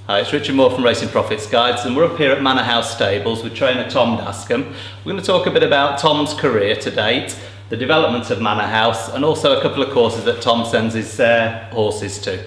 Hi, it's Richard Moore from Racing Profits Guides, and we're up here at Manor House Stables with trainer Tom Dascombe. We're going to talk a bit about Tom's career to date, the development of Manor House, and also a couple of courses that Tom sends his horses to.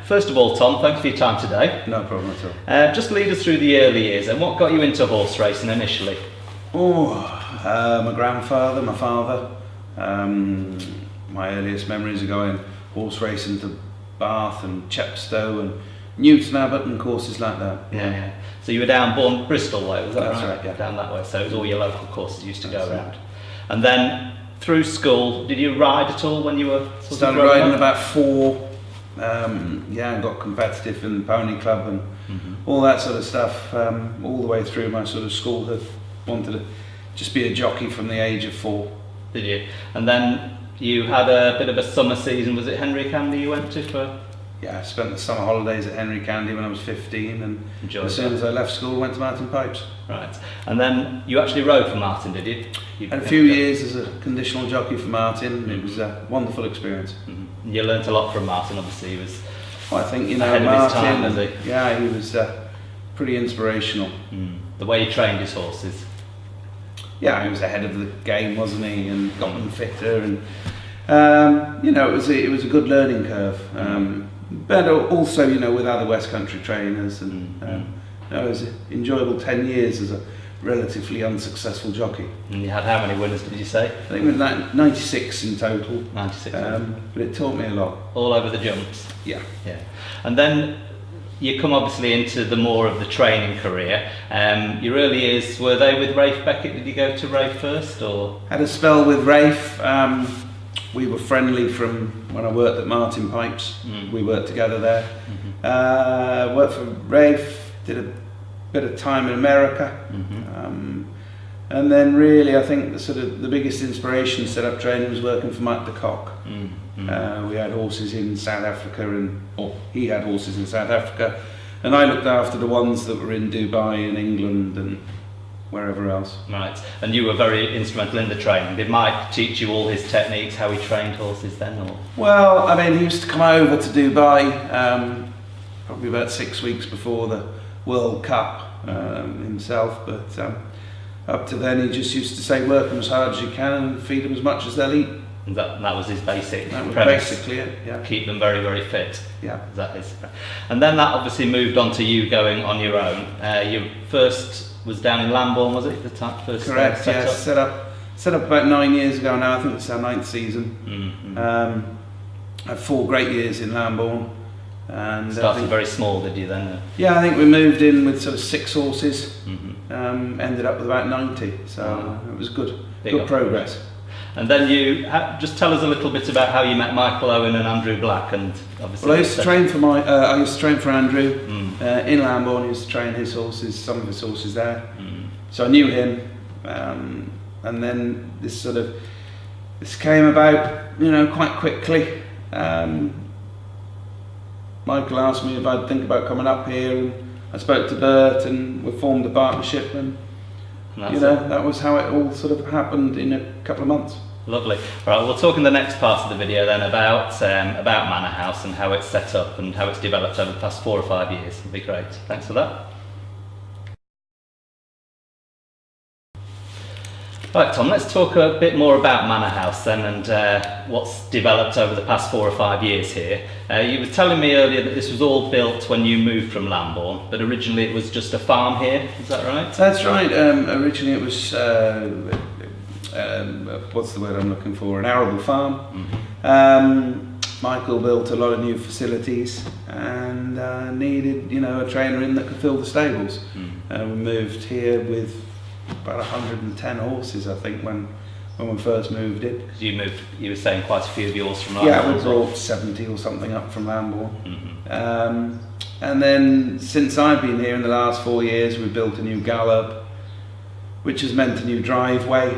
First of all, Tom, thanks for your time today. No problem at all. Just lead us through the early years and what got you into horse racing initially? My grandfather, my father. My earliest memories are going horse racing to Bath and Chepstow and Newton Abbot and courses like that. Yeah. So you were born Bristol way, was that right? That's right, yeah. Down that way, so it was all your local courses you used to go around. And then through school, did you ride at all when you were started riding about 4. Got competitive in the pony club and all that sort of stuff, all the way through my sort of schoolhood. Wanted to just be a jockey from the age of 4. Did you? And then you had a bit of a summer season. Was it Henry Candy you went to for? Yeah, I spent the summer holidays at Henry Candy when I was 15, and as soon as I left school, I went to Martin Pipes. Right, and then you actually rode for Martin, did you? Had a few years as a conditional jockey for Martin. It was a wonderful experience. You learnt a lot from Martin, obviously. He was. Well, I think ahead Martin. Of his time, was he? Yeah, he was pretty inspirational. The way he trained his horses. Yeah, he was ahead of the game, wasn't he? And got them fitter, and it was a good learning curve. But also, with other West Country trainers, and it was an enjoyable 10 years as a relatively unsuccessful jockey. And you had how many winners, did you say? I think it was 96 in total. 96. But it taught me a lot. All over the jumps. Yeah. And then you come obviously into the more of the training career. Your early years, were they with Rafe Beckett? Did you go to Rafe first, or? Had a spell with Rafe. We were friendly from when I worked at Martin Pipes. We worked together there. Worked for Rafe, did a bit of time in America. And then really I think the biggest inspiration to set up training was working for Mike de Kock. We had horses in South Africa, he had horses in South Africa, and I looked after the ones that were in Dubai and England and wherever else. Right, and you were very instrumental in the training. Did Mike teach you all his techniques, how he trained horses then? Or? Well, I mean, he used to come over to Dubai probably about 6 weeks before the World Cup himself, but up to then he just used to say work them as hard as you can and feed them as much as they'll eat. And that was his basic That was premise. basically it, yeah. Keep them very, very fit. Yeah. That is. And then that obviously moved on to you going on your own. Your first was down in Lambourne, was it? The first Correct, set yeah. Set up about 9 years ago now. I think it's our 9th season. Had 4 great years in Lambourne. And started very small, did you then? Yeah, I think we moved in with sort of 6 horses. Ended up with about 90, so it was good progress. And then you just tell us a little bit about how you met Michael Owen and Andrew Black, and obviously. Well, I used to train for Andrew in Lambourne. I used to train his horses, some of his horses there. So I knew him, and then this came about, quite quickly. Michael asked me if I'd think about coming up here, and I spoke to Bert, and we formed a partnership, and that was how it all sort of happened in a couple of months. Lovely. Right, we'll talk in the next part of the video then about Manor House and how it's set up and how it's developed over the past 4 or 5 years. It'll be great. Thanks for that. Right, Tom, let's talk a bit more about Manor House then, and what's developed over the past 4 or 5 years here. You were telling me earlier that this was all built when you moved from Lambourne, but originally it was just a farm here, is that right? That's right. Originally it was, what's the word I'm looking for, an arable farm. Michael built a lot of new facilities and needed, a trainer in that could fill the stables. We moved here with about 110 horses, I think, when we first moved in. You were saying quite a few of yours from Lambourne. Yeah, we brought 70 or something up from Lambourne. And then since I've been here in the last 4 years, we built a new gallop, which has meant a new driveway.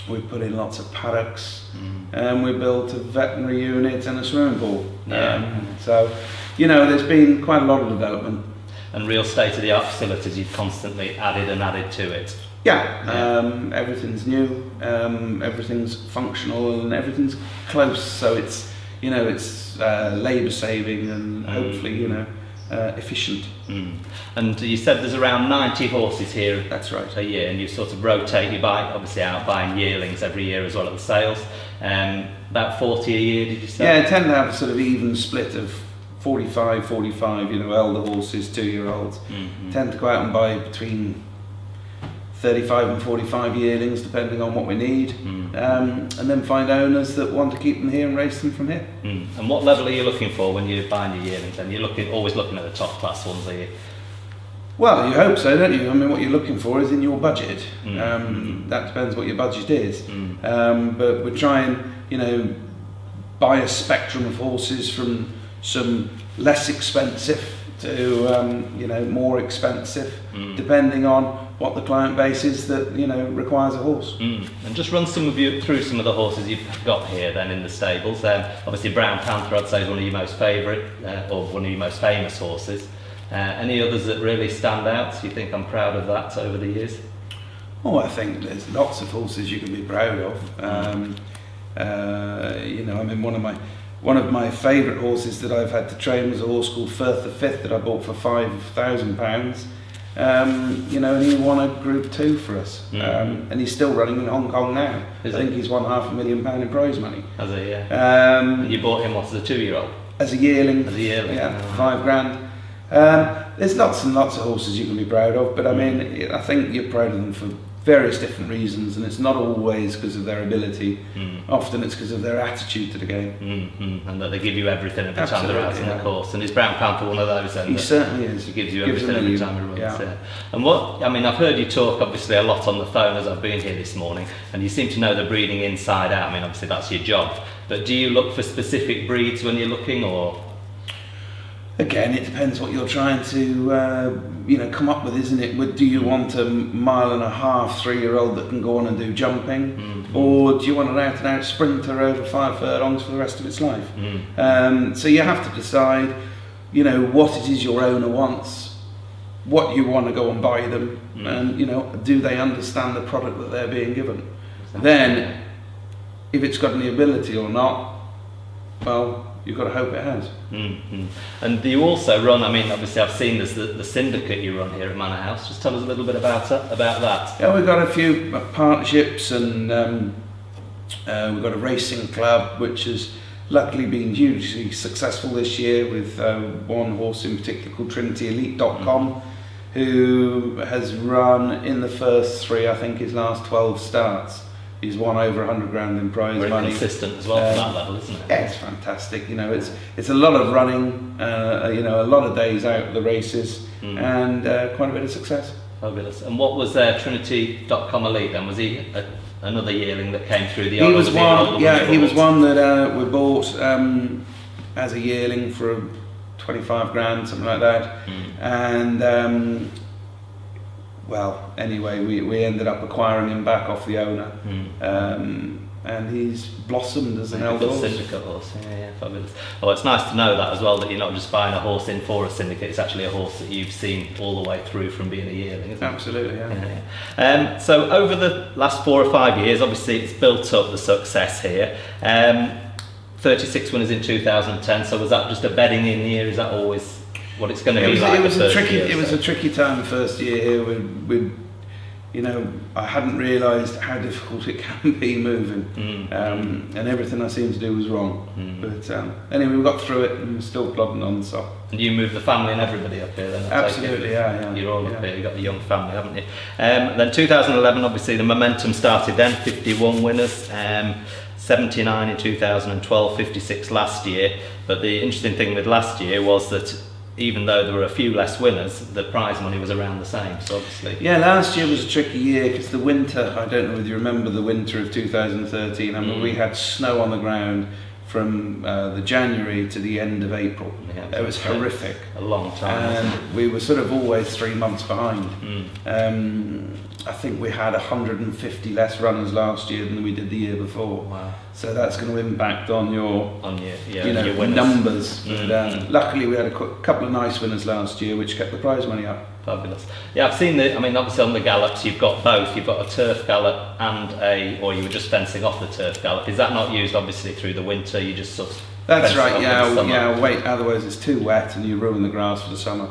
We put in lots of paddocks, and we built a veterinary unit and a swimming pool. So, there's been quite a lot of development. And real state-of-the-art facilities, you've constantly added to it. Everything's new, everything's functional, and everything's close, so it's you know, it's labour saving and hopefully, you know, efficient. And you said there's around 90 horses here. That's right. A year, and you sort of rotate. You buy, obviously, out buying yearlings every year as well at the sales. About 40 a year, did you say? Yeah, I tend to have a sort of even split of 45, you know, elder horses, 2-year-olds. Tend to go out and buy between 35 and 45 yearlings, depending on what we need, and then find owners that want to keep them here and race them from here. And what level are you looking for when you're buying your yearlings? And you're always looking at the top class ones, are you? Well, you hope so, don't you? I mean, what you're looking for is in your budget. That depends what your budget is. But we're trying, you know, buy a spectrum of horses from some less expensive to, you know, more expensive, depending on what the client base is that, you know, requires a horse. And just run through some of the horses you've got here then in the stables. Obviously Brown Panther, I'd say, is one of your most favourite, or one of your most famous horses. Any others that really stand out? You think I'm proud of that over the years? Oh, I think there's lots of horses you can be proud of. You know, I mean, one of my favourite horses that I've had to train was a horse called Firth the Fifth that I bought for £5,000. You know, and he won a Group 2 for us, and he's still running in Hong Kong now. I think he's won £500,000 in prize money. Has he? Yeah. You bought him as a 2-year-old? As a yearling. As a yearling. Yeah, £5,000. There's lots and lots of horses you can be proud of, but I mean, I think you're proud of them for various different reasons, and it's not always because of their ability. Often it's because of their attitude to the game. And that they give you everything every time they're out on the course. And is Brown Panther one of those then? He certainly is. He gives you everything every time he runs. Yeah. And what, I mean, I've heard you talk obviously a lot on the phone as I've been here this morning, and you seem to know the breeding inside out. I mean, obviously that's your job, but do you look for specific breeds when you're looking, or? Again, it depends what you're trying to, you know, come up with, isn't it? Do you want a 1.5 mile, 3-year-old that can go on and do jumping, or do you want an out-and-out sprinter over 5 furlongs for the rest of its life? So you have to decide, you know, what it is your owner wants, what you want to go and buy them, and, you know, do they understand the product that they're being given? Then, if it's got any ability or not, well, you've got to hope it has. And do you also run, I mean, obviously I've seen this, the syndicate you run here at Manor House. Just tell us a little bit about that. Yeah, we've got a few partnerships, and we've got a racing club which has luckily been hugely successful this year with one horse in particular called TrinityElite.com, who has run in the first 3, I think his last 12 starts. He's won over £100,000 in prize money. Very consistent as well for that level, isn't it? Yeah, it's fantastic. You know, it's a lot of running. You know, a lot of days out at the races, and quite a bit of success. Fabulous. And what was Trinity.com Elite then? Was he another yearling that came through the? He was one. Yeah, he was one that we bought as a yearling for £25,000, something like that, and. Well, anyway, we ended up acquiring him back off the owner, and he's blossomed as an elder horse. Syndicate horse, yeah, fabulous. Well, it's nice to know that as well, that you're not just buying a horse in for a syndicate, it's actually a horse that you've seen all the way through from being a yearling, isn't it? Absolutely, yeah. So over the last 4 or 5 years, obviously it's built up the success here. 36 winners in 2010, so was that just a bedding in year? Is that always what it's going to be like? It was a tricky time the first year here. We you know, I hadn't realised how difficult it can be moving, and everything I seemed to do was wrong. But anyway, we got through it, and we're still plodding on. So. And you moved the family and everybody up here then? Absolutely, yeah. You're all up here. You've got the young family, haven't you? Then 2011, obviously the momentum started then. 51 winners. 79 in 2012, 56 last year. But the interesting thing with last year was that even though there were a few less winners, the prize money was around the same, so obviously... Yeah, last year was a tricky year because the winter, I don't know whether you remember the winter of 2013, I mean, we had snow on the ground from the January to the end of April. Yeah, it was horrific. A long time. And we were sort of always 3 months behind. I think we had 150 less runners last year than we did the year before. Wow. So that's going to impact on your your numbers. But, luckily we had a couple of nice winners last year which kept the prize money up. Fabulous. Yeah, I've seen the, I mean, obviously on the gallops you've got both. You've got a turf gallop and or you were just fencing off the turf gallop. Is that not used obviously through the winter? You just sort of That's fence it right, off yeah, in the summer? yeah, wait, otherwise it's too wet and you ruin the grass for the summer.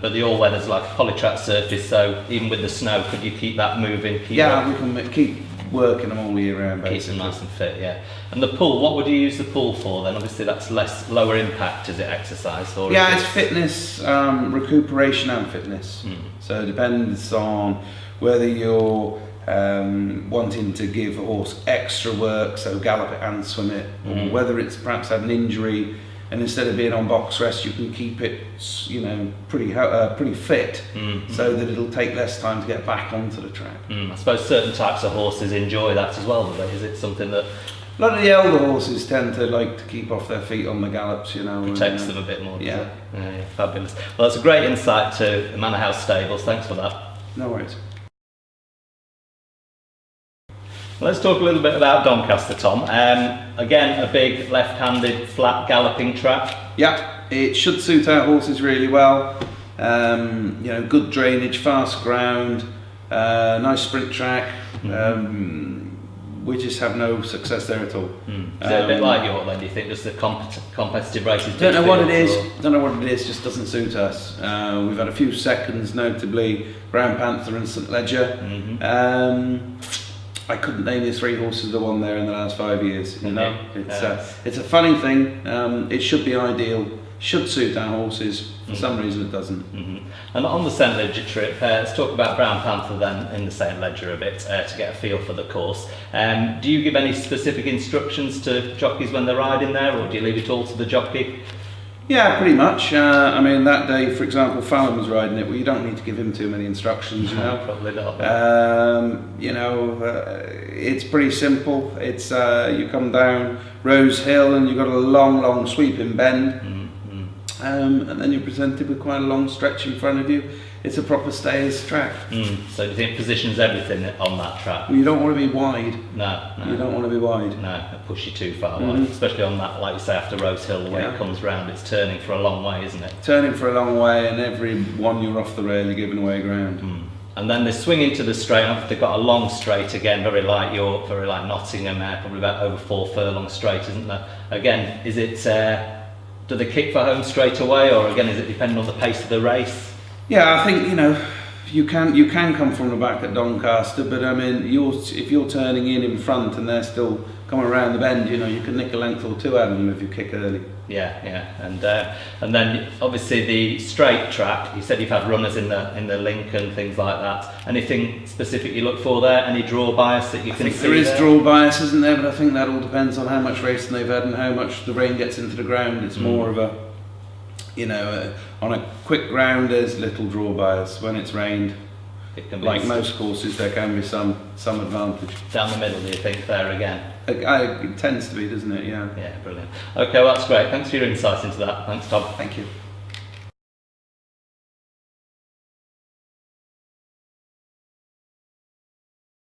But the all-weather's like a polytrack surface, so even with the snow, could you keep that moving? We can keep working them all year round, basically. Keep them nice and fit, yeah. And the pull, what would you use the pull for then? Obviously that's lower impact, is it exercise? Or yeah, it's fitness, recuperation and fitness. So it depends on whether you're wanting to give a horse extra work, so gallop it and swim it, or whether it's perhaps had an injury and instead of being on box rest you can keep it, you know, pretty fit, so that it'll take less time to get back onto the track. I suppose certain types of horses enjoy that as well, do they? Is it something that a lot of the elder horses tend to like to keep off their feet on the gallops, you know. protects them a bit more? Yeah. Yeah, fabulous. Well, that's a great insight to the Manor House stables. Thanks for that. No worries. Let's talk a little bit about Doncaster, Tom. Again, a big left-handed flat galloping track. Yeah, it should suit our horses really well. You know, good drainage, fast ground, nice sprint track. We just have no success there at all. Is it a bit like York then, do you think? Just the competitive races? Don't know what it is. Don't know what it is. Just doesn't suit us. We've had a few seconds, notably Brown Panther and St Ledger. I couldn't name you 3 horses that won there in the last 5 years. You know, it's a funny thing. It should be ideal. Should suit our horses. For some reason, it doesn't. And on the St Ledger trip, let's talk about Brown Panther then in the St Ledger a bit to get a feel for the course. Do you give any specific instructions to jockeys when they're riding there, or do you leave it all to the jockey? Yeah, pretty much. I mean, that day, for example, Fallon was riding it. Well, you don't need to give him too many instructions, you know. Probably not. You know, it's pretty simple. It's you come down Rose Hill and you've got a long sweeping bend, and then you're presented with quite a long stretch in front of you. It's a proper stayers track. So do you think positions everything on that track? Well, you don't want to be wide. No. You don't want to be wide. No, it push you too far wide, especially on that, like you say, after Rose Hill, the way it comes round, it's turning for a long way, isn't it? Turning for a long way, and every one you're off the rail, you're giving away ground. And then they swing into the straight. They've got a long straight again, very like York, very like Nottingham, probably about over 4 furlong straight, isn't there? Again, is it? Do they kick for home straight away, or again, is it depending on the pace of the race? Yeah, I think, you know, you can come from the back at Doncaster, but I mean, if you're turning in front and they're still coming around the bend, you know, you can nick a length or 2 out of them if you kick early. Yeah, and then obviously the straight track. You said you've had runners in the link and things like that. Anything specific you look for there? Any draw bias that you can see? There is draw bias, isn't there? But I think that all depends on how much racing they've had and how much the rain gets into the ground. It's more of a, you know, on a quick ground there's little draw bias. When it's rained, it can be like most courses, there can be some advantage. Down the middle, do you think, there again? It tends to be, doesn't it? Yeah. Yeah, brilliant. Okay, well, that's great. Thanks for your insights into that. Thanks, Tom. Thank you.